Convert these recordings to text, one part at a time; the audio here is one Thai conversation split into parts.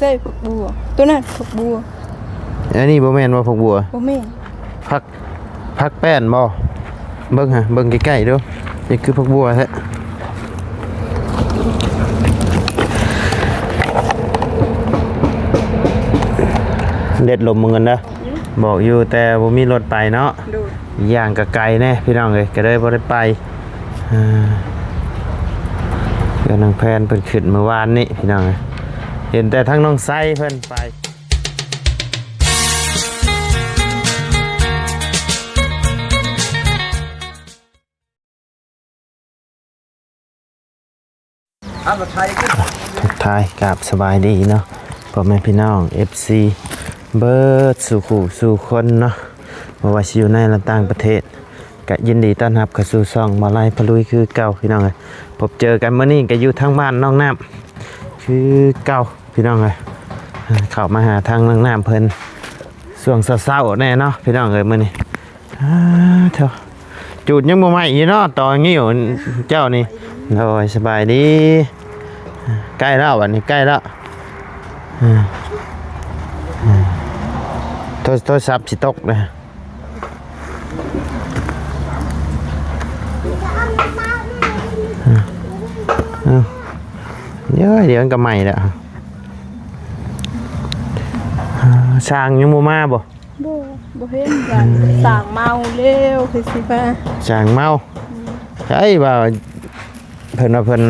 ส่ผักบัวตัวนั้นผักบัวอันนี้บ่แม่นว่าผักบัวบ่แม่นผักแป้นบ่เบิ่งฮะเบิ่งใกล้ๆดูนี่คือผักบัวแท้เด็ดลมมึงกันนะบอกอยู่แต่บ่มีรถไปเนาะย่างกับไก่แน่พี่น้องเลยก็เลยบ่ได้ไปเดี๋ยวนางแพนเพิ่นขึ้นเมื่อวานนี้พี่น้องเลยเห็นแต่ทั้งน้องไส้เพิ่นไปทายกับสบายดีเนาะพ่อแม่พี่น้อง FC เบิร์ดสู่ขู่สู่คนเนาะบ่ว่าสิอยู่ในและต่างประเทศก็ยินดีต้อนรับเข้าสู่ช่องมาไล่พลุยคือเก่าพี่น้องเอ้ยพบเจอกันมื้อนี้ก็อยู่ทางบ้านน้องน้ำคือเก่าพี่น้องเอ้ยเข้ามาหาทางน้องน้ำเพิ่นช่วงเช้าๆแน่เนาะพี่น้องเอ้ยมื้อนี้เถอะจูดยังบ่ใหม่อยู่เนาะต่องิ้วเจ้านี่โอ้ยสบายดีใกล้แล้ววันนี้ใกล้แล้วโทรศัพท์สิตกเลยเดี๋ยวก็ใหม่แล้วช่างยังบ่มาบ่เห็นกันสางเมาเร็วคือสิมาช่างเมาใช่บ่าเพิ่น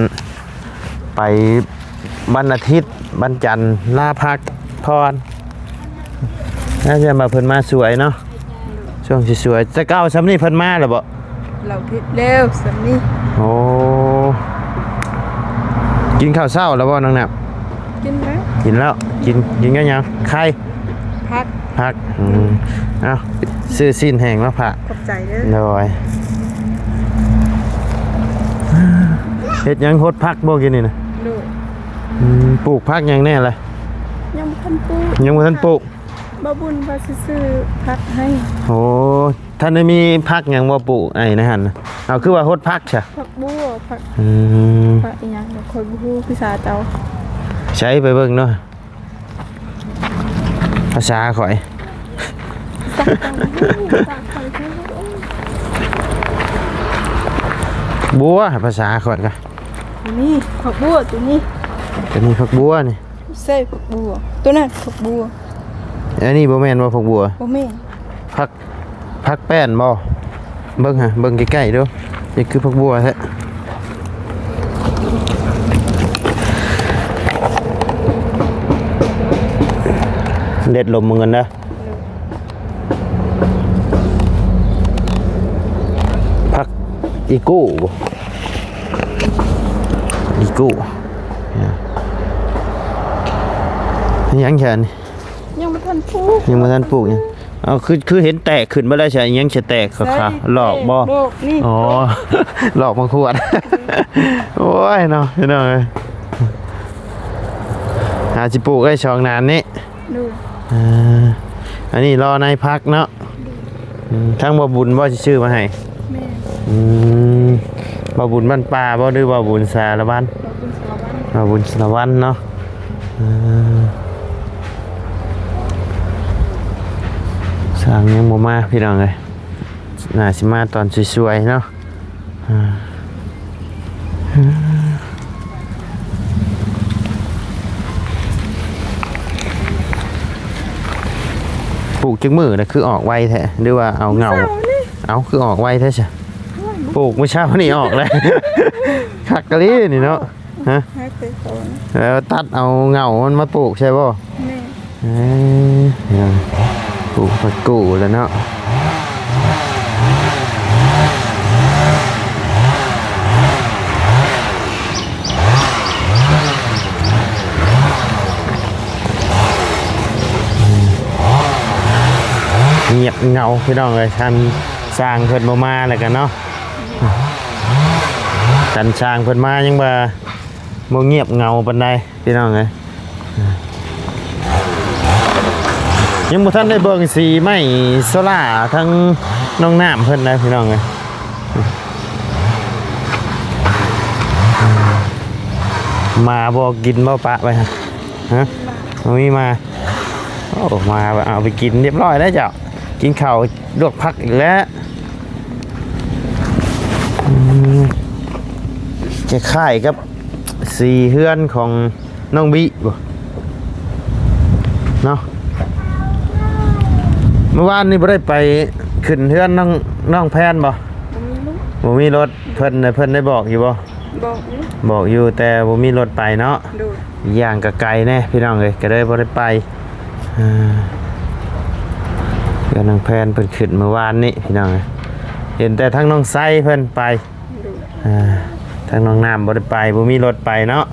ไปวันอาทิตย์วันจันทร์ลาพักพรน่าจะมาเพิ่นมาสวยเนาะช่วงสวยจะเก้าซ้ำนี่เพิ่นมาหรือบ่เราผิดแล้วซ้ำนี่โอ้กินข้าวเช้าแล้วบ่น้องแนบกินแล้วกินกันยังไข่พักเอ้าซื้อสิ้นแห้งมาผักขอบใจเด้อโดยเฮ็ดยังโคตรพักบ่กินนี่นะปลูกพักยังแน่เลยยังบ่ทันปลูกบ่บุญว่าซื้อพักให้โอ้ท่านได้มีพักยังบ่ปลูกไอ้นะหั่นเอาคือว่าโคตรพักใช่พักบัวพักอีหยังบ่ค่อยบ่ฮู้ภาษาเจ้าใช้ไปเบิ่งเนาะภาษาข่อยบัวภาษาข่อยก็นี่ผักบัวตัวนี้ผักบัวนี่ใส่ผักบัวตัวนั้นผักบัวอันนี้บ่แม่นว่าผักบัวบ่แม่นผักแป้นบ่เบิ่งฮะเบิ่งใกล้ๆดูนี่คือผักบัวแท้เด็ดลมมึงกันนะผักอีกูยังแค่นี้ยังไม่ทันปลูกยังเอาคือเห็นแตกขึ้นมาแล้วใช่ยังจะแตกค่ะหลอกบ่อ๋อหลอกมาขวดโอ้ยเนาะพี่น้องอาจจะปลูกไอ้ช่องนานนี้อันนี้รอในพักเนาะทั้งบ่บุญบ่จะชื่อมาให้บ่บุญบ้านป่าบ่หรือบ่บุญสารวัตรบ่บุญสารวัตรเนาะสร้างยังบ่มาพี่น้องเลยน่าสิมาตอนสวยๆเนาะปลูกจึงมือนะคือออกไวแท้หรือว่าเอาเงาคือออกไวแท้ใช่ปลูกเมื่อเช้านี่ออกเลยคักกะลีนี่เนาะฮะแล้วตัดเอาเงามันมาปลูกใช่ป่ะปลูกผักกูดแล้วเนาะเงียบเงาพี่น้องเลยท่านสร้างเพิ่นมาอะไรกันเนาะท่านสร้างเพิ่นมายังบ่เงียบเงาปานใดพี่น้องเลยยังบ่ทันได้เบิ่งสีไม้โซล่าทั้งน้องน้ำเพิ่นนะพี่น้องเลยมาบ่กินบ่ปะไปฮะ มีมาโอ้มาเอาไปกินเรียบร้อยแล้วเจ้ากินข้าวลวกผักอีกแล้วจะค่ายครับสีเฮือนของน้องบิบ่เนาะเมื่อวานนี้บ่ได้ไปขึ้นเฮือนน้องแพนบ่บ่มีรถเพิ่นได้บอกอยู่บ่บอกอยู่แต่บ่มีรถไปเนาะอย่างก็ไกลแน่พี่น้องเอ้ยก็เลยบ่ได้ไปเฮือนน้องแพนเพิ่นขึ้นเมื่อวานนี้พี่น้องเอ้ยเห็นแต่ทั้งน้องไซเพิ่นไปทั้งน้องน้ำบ่ได้ไปบ่มีรถไปเนาะ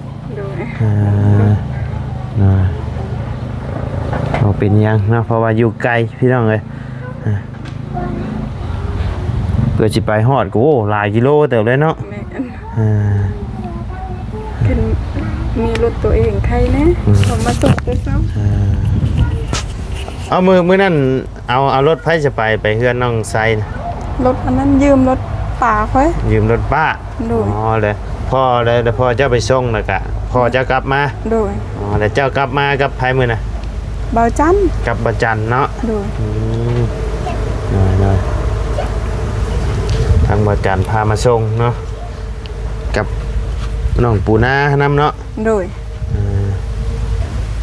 เอาเป็นยังเนาะเพราะว่าอยู่ไกลพี่น้องเอ้ยเพื่อสิไปฮอดก็โอ้หลายกิโลเติบเลยเนาะขึ้นมีรถตัวเองใครนะผมมาส่งไปเช้าเอามือนั่นเอารถไผจะไปเฮือนน้องไซนะรถอันนั้นยืมรถป่าค่อยยืมรถป้าอ๋อเลยพ่อเลยแต่พ่อเจ้าไปส่งแล้วก็พ่อเจ้ากลับมาโดยอ๋อแต่เจ้ากลับมากับไผมื้อน่ะเบาจันกับบ่จันเนาะโดยน้อยทางบ่จันพามาส่งเนาะกับน้องปูนานำเนาะโดย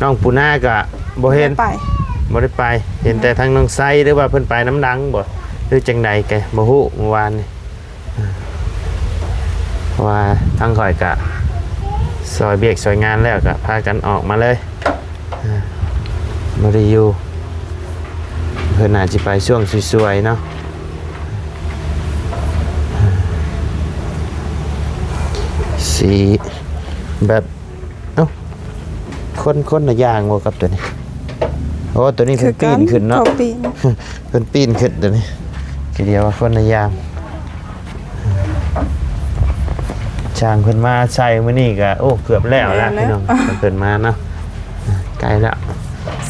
น้องปูนาก็บ่เห็นบ่ได้ไปเห็นแต่ทางน้องไซหรือว่าเพิ่นไปน้ำดังบ่หรือจังใดแกบ่ฮู้เมื่อวานนี่ว่าทางข่อยก็ซอยเบียกซอยงานแล้วก็พากันออกมาเลยบ่ได้อยู่เพิ่นอาจสิไปช่วงสวยๆเนาะสีแบบคนละอย่างบ่กับตัวนี้โอ้ตัวนี้เพิ่นปีนขึ้นเนาะเพิ่นปีนขึ้นตัวนี้ทีเดียวว่าคนละอย่างช่างเพิ่นมาใส่มื้อนี้ก็โอ้เกือบแล้วล่ะพี่น้องเพิ่นมาเนาะใกล้แล้ว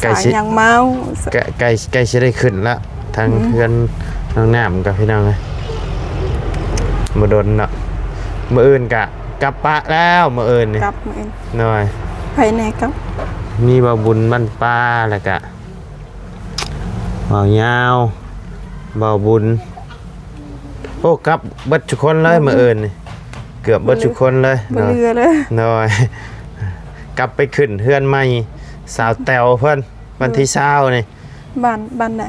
ใกล้สิยังเมาใกล้สิได้ขึ้นแล้วทางเพื่อนน้องน้ำกับพี่น้องเลยบ่โดนเนาะมื้ออื่นก็กลับปะแล้วมื้ออื่นนี่กลับมื้ออื่นน้อยไผแน่ครับมีบ่บุญบ้านป้าแล้วก็บ่ยาวบ่บุญโอ้กลับเบิดทุกคนเลยมื้ออื่นนี่เกือบเบิดทุกคนเลยบ่เหลือเลยน้อยกลับไปขึ้นเฮือนใหม่สาวแตวเพิ่นวันที่20นี่บ้านไหน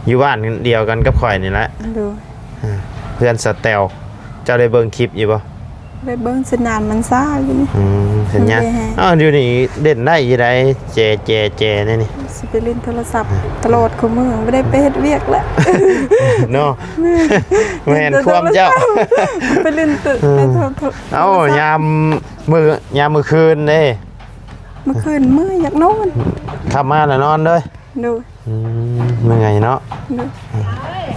อยู่บ้านเดียวกันกับข่อยนี่แหละดูเพื่อนสาวแตวเจ้าได้เบิ่งคลิปอยู่บ่ได้เบิ่งสัญญาณมันซ่าอยู่นี่สัญญาณอยู่นี่เด่นได้อยู่ได้แจนี่นี่สิไปเล่นโทรศัพท์ตลอดของมือบ่ได้ไปเฮ็ดเวียกแล้วเนาะแม่นความเจ้าไปเล่นตึกไปยามมื้อคืนเด้เมื่อคืนมื้ออยากนอนขับมาแล้วนอนเด้อดูเมื่อยเนาะ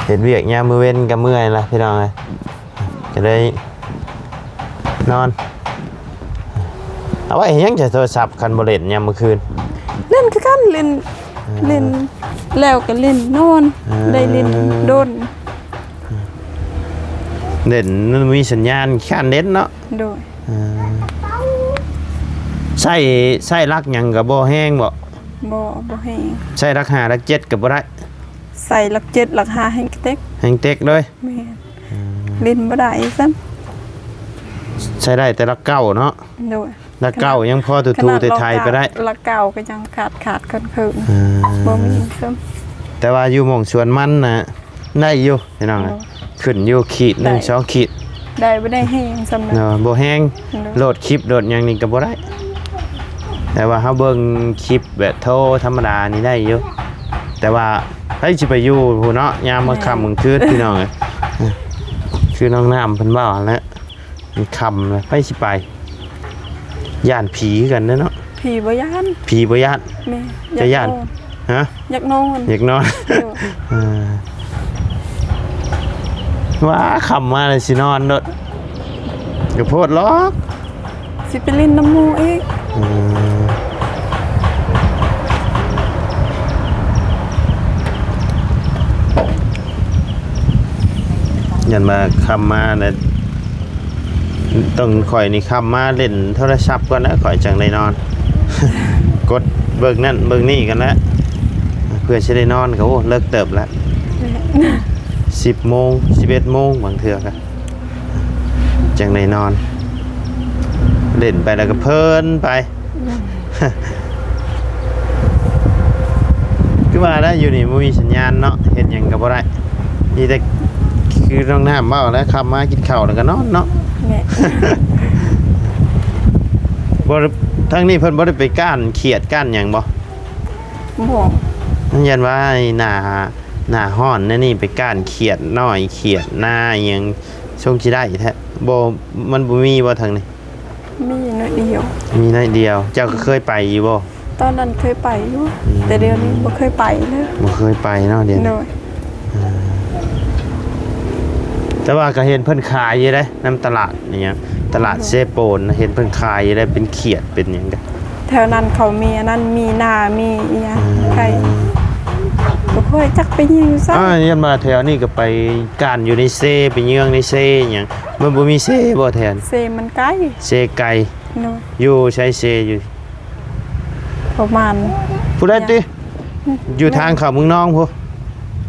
เห็นเวียกยามมื้อเว้นก็เมื่อยล่ะพี่น้องเอ้ยจะได้นอนเอาไว้ยังจะโทรศัพท์คันบ่เล่นยามมื้อคืนเล่นคือกันเล่นแล้วก็เล่นนอนได้เล่นโดนเด่นมันมีสัญญาณคันเน็ตเนาะโดยใส่รักหยังก็บ่แห้งบ่แห้งใส่รัก5รัก7ก็บ่ได้ใส่รัก7รัก5แห้งเต็กเลยแม่เล่นบ่ได้ซ้ำใช้ได้แต่ละเก้าเนาะละเก้ายังพอทูไทยไปได้ละเก้าก็ยังขาดกันคือบ่มีซ้ำแต่ว่าอยู่หม่องสวนมันนะได้อยู่พี่น้องขึ้นอยู่ขีด1 2ขีดได้บ่ได้แห้งซ้ำนะบ่แห้งโหลดคลิปโหลดอย่างนี้ก็บ่ได้แต่ว่าเฮาเบิ่งคลิปแบบโทรธรรมดานี่ได้อยู่แต่ว่าให้สิไปอยู่ผู้เนาะยามมื้อค่ำมื้อคืนพี่น้องคือน้องน้ำเพิ่นว่าแล้วมันคำเลยไปสิไปย่านผีกันเนาะผีบ่ย่านจะย่านฮะอยากนอนว้าคำมาเลยสินอนเด้ออย่าโพดล็อกสิไปเล่นน้ำมูอีกยันมาคำมาเนี่ยต้องข่อยนี่คำมาเล่นโทรศัพท์ก่อนนะข่อยจังได้นอนกด เบิกนั่นเบิกนี่กันแล้วเพื่อจะได้นอนก็โอ้เลิกเติบแล้ว10 โมง 11 โมงบางเทื่อกันจังได้นอนเล่นไปแล้วก็เพลินไป คือว่าได้อยู่นี่บ่มีสัญญาณเนาะเห็นหยังก็บ่ได้นี่แต่คือน้องน้ำเว้าแล้วขับมากินข้าวแล้วก็นอนเนาะ แม่ บ่ทั้งนี้เพิ่นบ่ได้ไปก้านเขียดก้านหยังบ่ บอก นั่นยันว่าไอ้หน้าฮ้อนนั่นนี่ไปก้านเขียดน้อยเขียดหน้าอิหยังชงสิได้แท้บ่มันบ่มีบ่ทางนี้ มีน้อยเดียว มีน้อยเดียวเจ้าก็เคยไปอยู่บ่ ตอนนั้นเคยไปอยู่แต่เดี๋ยวนี้บ่เคยไปเลย บ่เคยไปเนาะเดี๋ยว โด นี้ ย แต่ว่าก็เห็นเพิ่นขายอยู่เด้นำตลาดนี่หยังตลาดเซโปนเห็นเพิ่นขายอยู่ได้เป็นเขียดเป็นหยังกัน แถวนั้นเขามีอันนั้นมีนามีอีหยังใครบ่ค่อยจักไปยิงซะ ยันมาแถวนี้ก็ไปก้านอยู่ในเซไปเยืองในเซหยังมันบ่มีเซบ่แทน เซมันไกล เซไก่ โดย อยู่ใช้เซอยู่ ประมาณ ผู้ใดติอยู่ทางเข้าเมืองน้องพุ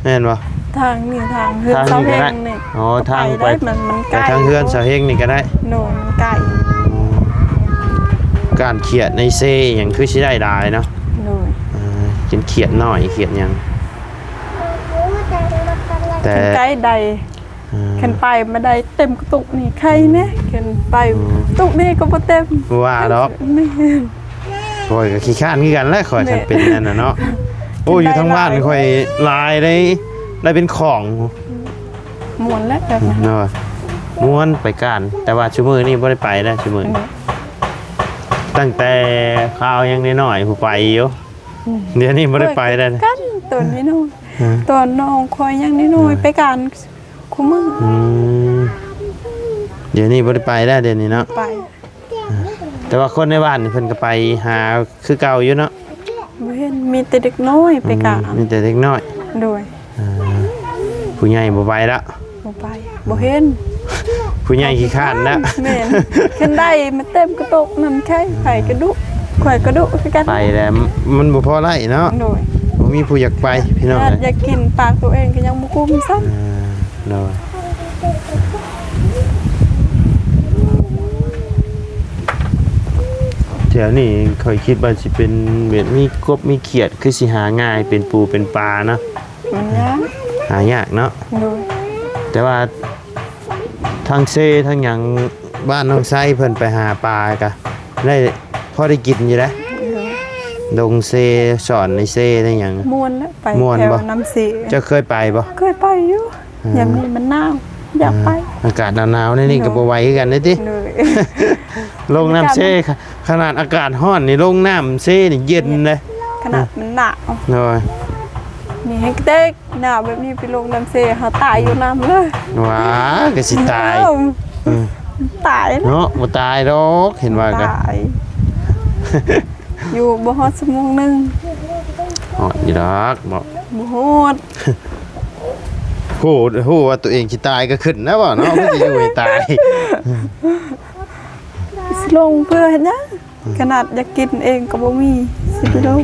แม่นบ่ ทางนี่ทางเฮือน ทาง เสา นี้ แห ก็ได้ งนี่ อ๋อทางไป ได้มันไก ไป ล ทางเฮือนเสาเฮงนี่ก็ได้ โดยมันไกล การเขียดในเซหยังคือสิได้หลายเนาะ โดย กินเขียดน้อยเขียดหยังแต่ ขึ้นไกลใดขึ้นไปมาได้เต็มกระตุกนี่ใครเนี่ยขึ้นไปตุกนี่ก็บ่เต็ม ว่าดอก นี่ ข่อยก็ขี้ข้านคือกันแหละข่อยคันเป็นนั่นน่ะเนาะโอ้อยู่ทางบ้านข่อยลายได้เป็นของ มวนแล้วแบบนั้น เนาะม้วนไปก้านแต่ว่าชั่วโมงนี้บ่ได้ไปแล้วชั่วโมงตั้งแต่ข้าวยังน้อยๆผู้ไปอยู่เดี๋ยวนี้บ่ได้ไปแล้ว กันตัวนี้น้อยตัวน้องคอยยังน้อยไปการคุมือ เดี๋ยวนี้บ่ได้ไปแล้วเดี๋ยวนี้เนาะ ไป แต่ว่าคนในบ้านนี่เพิ่นก็ไปหาคือเก่าอยู่เนาะ บ่เห็นมีแต่เด็กน้อยไปการ มีแต่เด็กน้อย โดย ผู้ใหญ่บ่ไปละ บ่ไปบ่เห็น ผู้ใหญ่ขี้ข้านแล้ว แม่นขึ้นได้มันเต็มกระตุกนั่นใช่ไผกระดุกข่อยกระดุกคือกัน ไปแล้วมันบ่พอไล่เนาะ โดย บ่มีผู้อยากไปพี่น้อง อยากกินปากตัวเองก็ยังบ่คุ้มซ้ำ เนาะเดี๋ยวนี้ค่อยคิดว่าสิเป็นแบบมีกบมีเขียดคือสิหาง่ายเป็นปูเป็นปลาเนาะ มันยาก หายากเนาะ โดย แต่ว่าทางเซทางหยังบ้านน้องไส้เพิ่นไปหาปลากะได้พอได้กินอยู่แล้ว โดย ดงเซสอนในเซได้หยัง ม่วนแล้วไป ม่วน แถว บ่ น้ำสี เจะเคยไปบ่ เคยไปอยู่ยามนี้มันหนาวอยากไป อากาศหนาวๆนี่ก็บ่ไหวคือกันเด้ติ เลย ลงน้ำเซขนาดอากาศร้อนนี่ลงน้ำเซนี่เย็นเลย ขนาดมันหนาว เนาะ นี่ให้เด็กหนาวแบบนี้ไปลงน้ำเซเขาตายอยู่น้ำเลย ว้าก็สิตาย เอ้ตายแล้ว เนาะบ่ตายดอกเห็นว่ากัน ตายอยู่บ่ฮอดชั่วโมงหนึง ฮอดอยู่ดอกบ่ บ่ฮอด โหว่าตัวเองสิตายก็ขึ้นนะบ่เนาะมันสิอยู่ให้ตาย สิลงเพื่อเฮ็ดหยังขนาดอยากกินเองก็บ่มีสิไปลง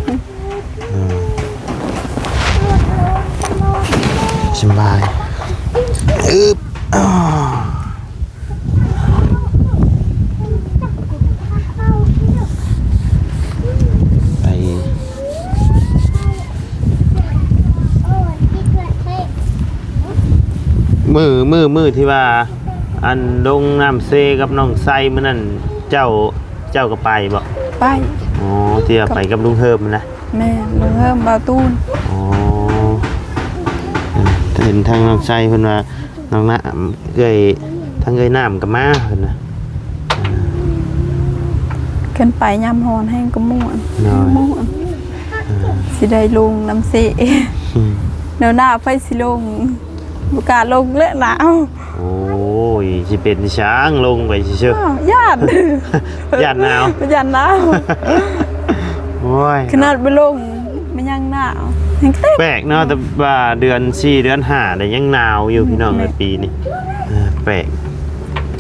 สบายอึบอ้าวไปมือที่ว่าอันลงน้ำเซกับน้องไซมื้อนั้นเจ้าก็ไปบ่ ไป อ๋อที่ว่าไปกับลุงเฮิมนะ แม่ลุงเฮิมบาตูน อ๋อเห็นทางน้องไซเพิ่นว่าน้องน้ำเอ้ยทางเอ้ยน้ำก็มาเพิ่นน่ะ ขึ้นไปยามฮอนแห้งก็ม่วน น้อย ม่วนสิได้ลงน้ำเซ อืม เดี๋ยวหน้าไฟสิลงบ่กล้าลงและหนาว โอ้ยสิเป็นช้างลงไปซื่อ อ้าวญาติ ๆย่านหนาว ญาติหนาว โอ้ย ขนาดไปลงมันยังหนาวยังเต้ แปลกเนาะแต่ว่าเดือน4เดือน5ได้ยังหนาวอยู่พี่น้องในปีนี้แปลก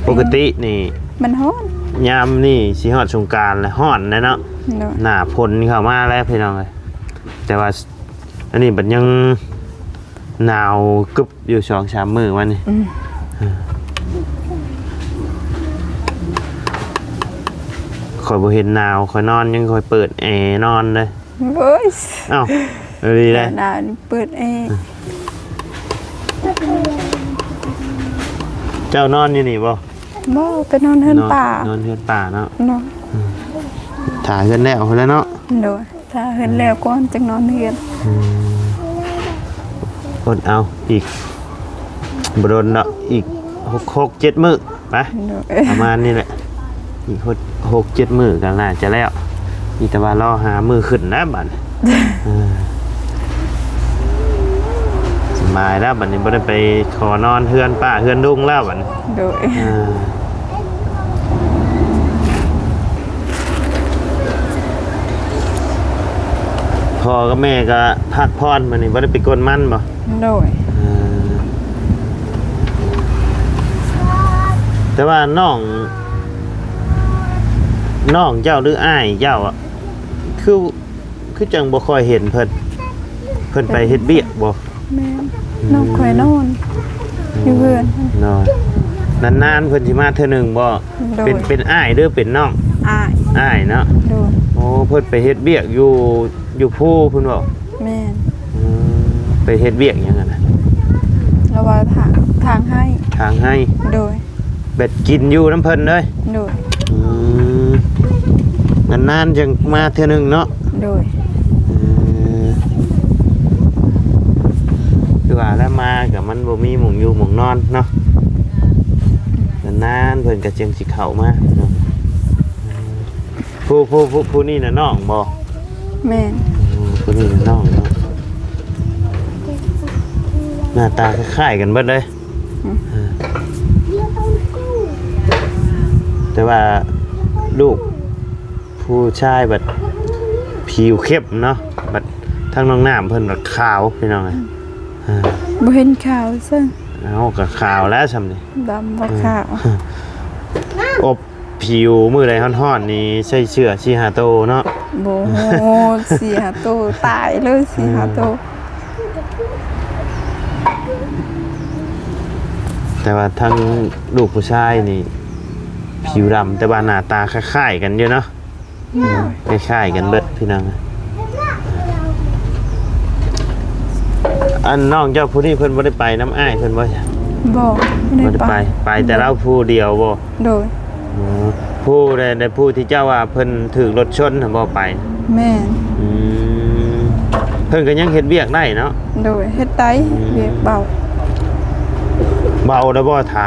ปกตินี่ มันฮ้อน ยามนี่สิฮอดสงกรานต์แล้วฮ้อนนะเนาะ โดย หน้าพลเข้ามาแล้วพี่น้องเลยแต่ว่าอันนี้บัดยังหนาวกึบอยู่2-3 มื้อวันนี้ข่อยบ่เห็นหนาวข่อยนอนยังข่อยเปิดแอร์นอนเลย เอ้ย อ้าวดีเลย หนาวนี่เปิดแอร์ เจ้านอนอยู่นี่บ่ บ่ไปนอนเฮือนป่าน อนเฮือนป่าเนาะ เนาะ ถ่ายกันแล้วแล้วเนาะ โดยถ้าเฮือนแล้วก่อนจังนอนเฮือน อดเอาอีกบโดนเนาะอีก6-7 มื้อไป โดย ประมาณนี้แหละอีก6-7 มื้อกันน่าจะแล้วมีแต่ว่ารอหามื้อขึ้นนะบัดนี้สบายแล้วบัดนี้บ่ได้ไปขอนอนเฮือนป้าเฮือนดุงแล้วบัดนี้ โดย พ่อกับแม่ก็พักพรบัดนี้บ่ได้ไปกวนมันบ่ โดย แต่ว่าน้องเจ้าหรืออ้ายเจ้าอ่ะคือจังบ่ค่อยเห็นเพิ่นไปเฮ็ดเบี้ยบ่ แม่น้องข่อยนอนอยู่เฮือน นอนนานๆเพิ่นสิมาเทื่อหนึงบ่ โดย เป็นอ้ายหรือเป็นน้อง อ้าย อ้ายเนาะ โดย โอ้เพิ่นไปเฮ็ดเบี้ยอยู่ภูเพิ่นบ่ แม่น ไปเฮ็ดเบี้ยหยังอะนะ ระว่าทางให้ ทางให้ โดย เบ็ดกินอยู่น้ำเพิ่นเด้ย โดย นานๆจังมาเทื่อหนึงเนาะ โดย คือว่าแล้วมากับมันบ่มีหม่องอยู่หม่องนอนเนาะนานๆเพิ่นก็จึงสิเข้ามาเนาะผู้นี่น่ะน้องบ่ แม่น ผู้นี่น่ะน้องเนาะหน้าตาคล้ายๆกันเบิดเลยแต่ว่าลูกผู้ชายแบบผิวเข้มเนาะแบบทั้งน้องน้ำเพิ่นแบบขาวพี่น้องไง บ่เห็นข่าวซึ่ง เอากับขาวแล้วซำนี่ ดำบ่ขาว อบผิวมือใดฮ้อนๆนี่ใส่เสื้อชีหาโตเนาะ บ่โหเสียตัวตายเลยเสียตัว แต่ว่าทั้งลูกผู้ชายนี่ผิวดำแต่ว่าหน้าตาคล้ายๆกันอยู่เนาะคล้ายๆกันเบิดพี่น้องอันน้องเจ้าผู้นี้เพิ่นบ่ได้ไปน้ำอ้ายเพิ่นบ่จ้ะ บ่ บ่ ไม่ ได้ ได้ ไป ไป แต่เราผู้เดียวบ่ โดย ผู้ได้ผู้ที่เจ้าว่าเพิ่นถูกรถชนน่ะบ่ไป แม่น เพิ่นก็ยังเฮ็ดเวียกได้เนาะ โดยเฮ็ดได้เวียกเบา เบาแล้วบ่ทา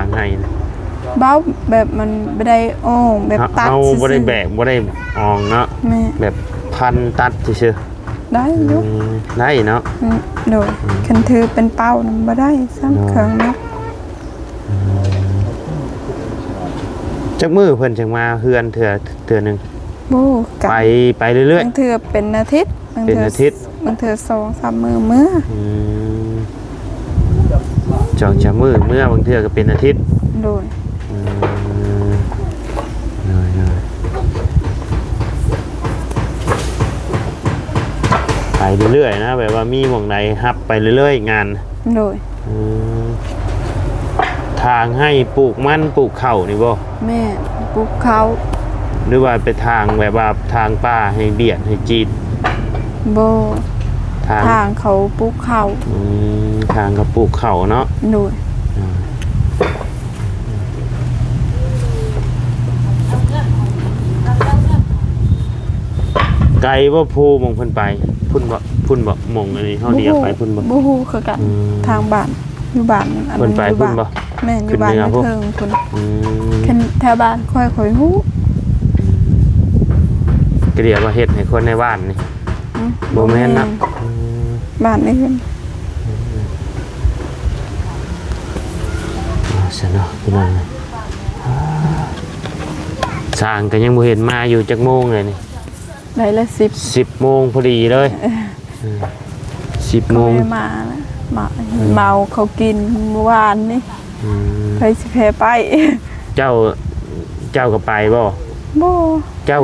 งให้นะ เบาแบบมันบ่ได้อ้อแบบตัด เอาบ่ได้ ซื่อๆ แบกบ่ได้อองเนาะ แม่ แบบพันตัดซื่อ ได้อยู่ ๆได้เนาะ โดยคันถือเป็นเป้านั่นบ่ได้ซ้ำเครื่องเนาะ จักมื้อเพิ่นจังมาเฮือนเทื่อหนึง บ่กะ ไปเรื่อย บางเทื่อเป็นอาทิตย์บาง เป็นอาทิตย์ บางเทื่อ2-3มื้อมื้อ จองจะมื้อบางเทื่อก็เป็นอาทิตย์ โดย ไปเรื่อยๆนะแบบว่ามีหม่องใดฮับไปเรื่อยๆงาน โดย ทางให้ปลูกมันปลูกข้าวนี่บ่ แม่ปลูกเขา หรือว่าไปทางแบบว่าทางป่าให้เบียดให้จีด บ่ ทาง ทางเขาปลูกเขา ทางก็ปลูกข้าวเนาะ โดย ไกลบ่ภูหมองเพิ่นไปพุ่นบ่หมองอันนี้เฮาเรียกไปพุ่นบ่ บ่ฮู้คือกัน ทางบ้านอยู่บ้านอัน เพิ่นไป อยู่ พุ่นบ่ แม่นอยู่บ้าน ขึ้นเหนือ ไม่ พวก เทิงพุ่น อืม คันแถวบ้านค่อยฮู้ ก็เรียกว่าเฮ็ดให้คนในบ้านนี่บ่แม่นนะ บ้านนี้เพิ่น ซะเนาะพี่น้องสร้างก็ยังบ่เห็นมาอยู่จักโมงเลยนี่ ได้ละ10 10 โมงพอดีเลย10 โมง ไม่มานะเมาเขากินเมื่อวานนี่ใครสิแพ้ไป เจ้าก็ไปบ่ บ่ เจ้า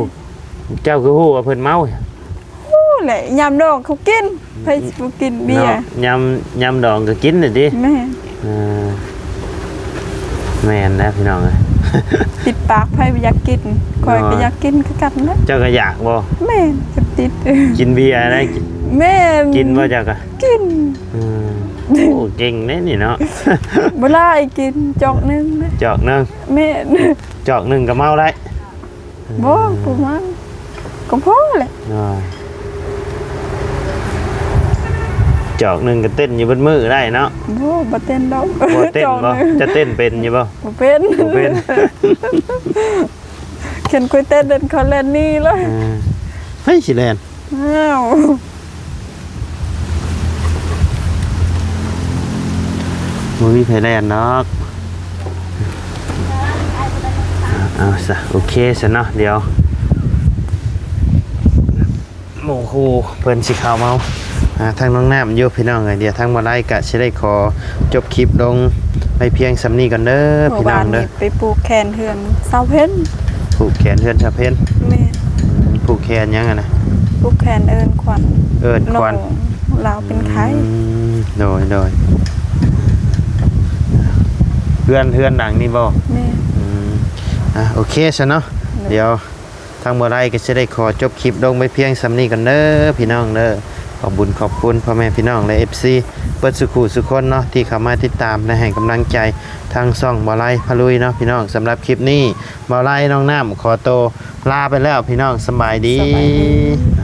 เจ้าคือฮู้ว่าเพิ่นเมา โอ้แหละยามดองเขากินไผสิบ่กินเบียร์ เนาะยำดองก็กินน่ะดิ แม่ เออแม่นนะพี่น้องเอ้ย ติดปากไผบ่อยากกินข่อยก็อยากกินคือกันนะ เจ้าก็อยากบ่ แม่จะติด กินเบียร์ได้ แม่ กินบ่เจ้าก็ กิน โอ้เก่งเด้นี่เนาะ บ่หลายกินจอกหนึงนะ จอกหนึง แม่ จอกหนึงก็เมาได้ บ่ประมาณก็พอแหละ อ่าจอกหนึงก็เต้นอยู่บนมือได้เนาะ บ่เต้นดอก บ่เต้น จอก บ่ หง จะเต้นเป็นอยู่บ่ บ่เป็น บ่เป็น เข็นคุยเต้นเดินเขาเล่นนี่เลย เฮ้ยสิแลน อ้าว บ่มีไผแลนเนาะเอาซะโอเคซะเนาะเดี๋ยวโอ้โหเพิ่นสิเข้าเมาทางน้องน้ำอยู่พี่น้องเอ้ยเดี๋ยวทางบ่ได้ก็สิได้ขอจบคลิปลงไปเพียงสำนี้ก่อนเด้อ เมื่ พี่ อ น้อ วาง น เด้ นี่ อ ไปปลูกแคนเฮือนเสาเพ้น ผูกแขนเฮือนชาเพ็ญ แม่ ผูกแขนยังอะนะ ปลูกแคนเอินขวัญ เอิ้นควัน เราเป็นไข้ โดยเฮือนหลังนี่บ่ แม่ โอเคซะเนาะเดี๋ยวทางบ่ได้ก็จะได้ขอจบคลิปลงไปเพียงสำนี้กันเด้อพี่น้องเด้อขอบคุญขอบคุณพ่อแม่พี่น้องและ FC เปิดสุขุสุคนเนาะที่เข้ามาติดตามและให้กำลังใจทางช่องบ่ไล่พะลุยเนาะพี่น้องสำหรับคลิปนี้บ่ไล่น้องน้ำขอตัวลาไปแล้วพี่น้องสบายดี สบายดี